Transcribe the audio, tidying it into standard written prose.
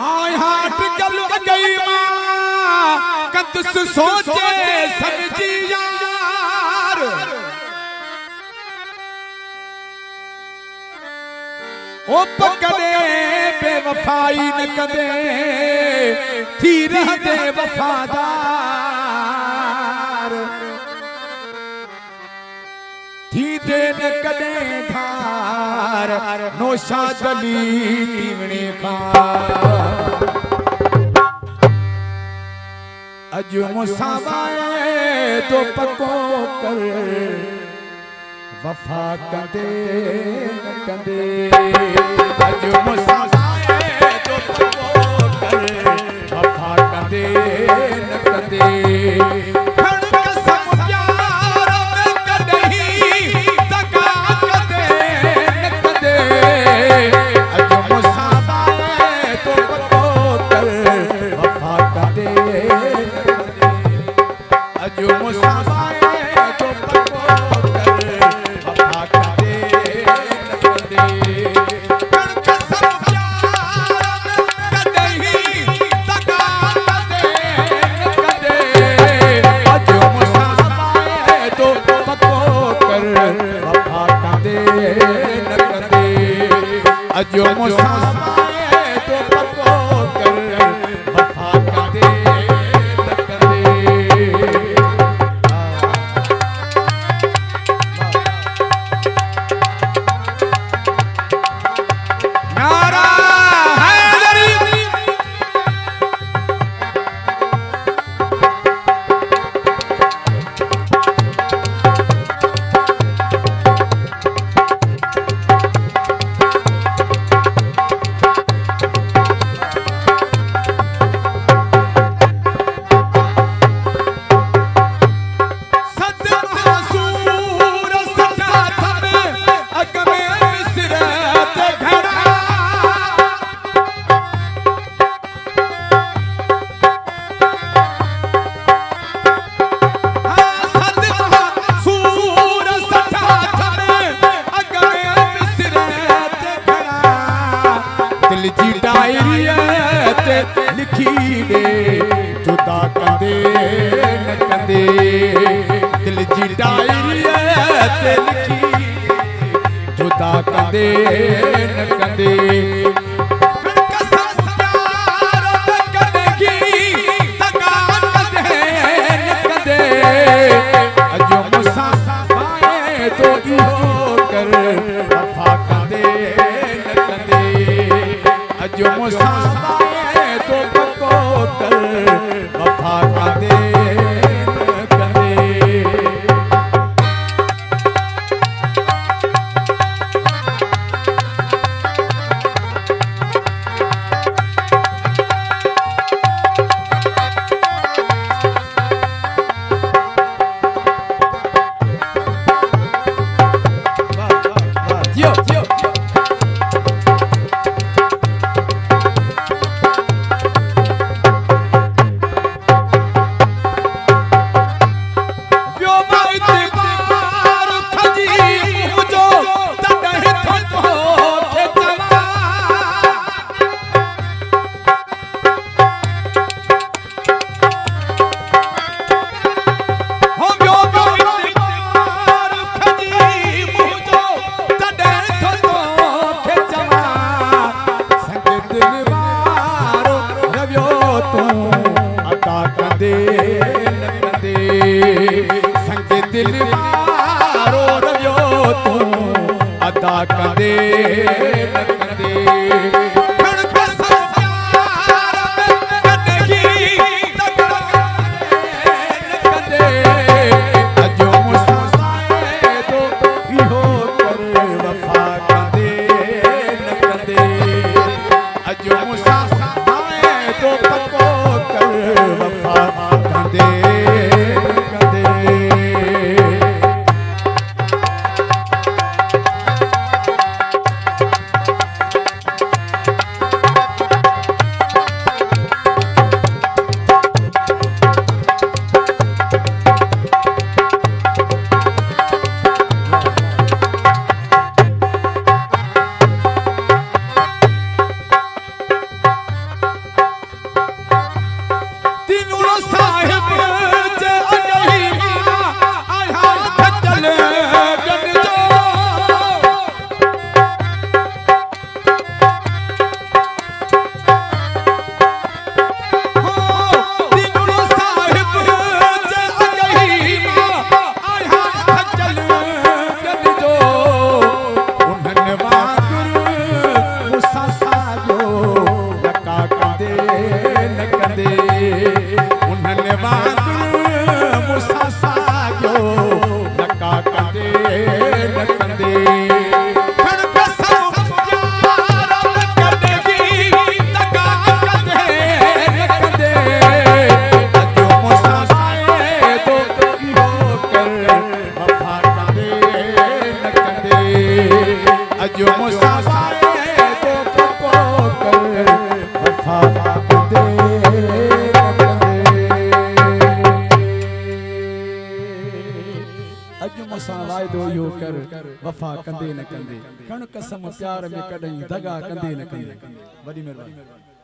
आय हाट गल गई मां कतस सोचे समझी यार ओ पकड़े बेवफाई न कदे थी रह दे वफादार थी दे न कदे धार नौशा दली तीवणे खार अजो मुसावाए तो पको कर वफा कंदे न कंदे अजो मुसावाए तो पको कर वफा कंदे न कंदे अजो मुसावाए तो पको कर वफा कंदे न कंदे नारा हैदरी जी डायरी लिखी दे जुदा कंदे न कंदे दिल जी डायरी लिखी जुदा कंदे न कंदे अजो मुसावाए तो इहो कर वफा कंदे न कंदे अजो मुसावाए तो पको कर वफा कंदे न कंदे दिल मारो रवियो तू अदा कंदे न कंदे अजो मुसावाए तो इहो कर वफा कंदे न कंदे अजो मुसावाए तो पको कर वफा कंदे साॻियो लका कंदे न कंदे उन्हनि वांगुरु मूंसां साॻियो लका कंदे न कंदे खण कसम यार न कंदे लका कंदे न कंदे अॼु मूंसां वाइदो इहो कर वफ़ा कंदे न कंदे अॼु मूंसां वाइदो पको कर वफ़ा कंदे न कंदे अॼु मूंसां वाइदो इहो कर वफ़ा कंदे न कंदे खण कसम प्यार में कॾहिं दगा कंदे न कंदे वॾी महिरबानी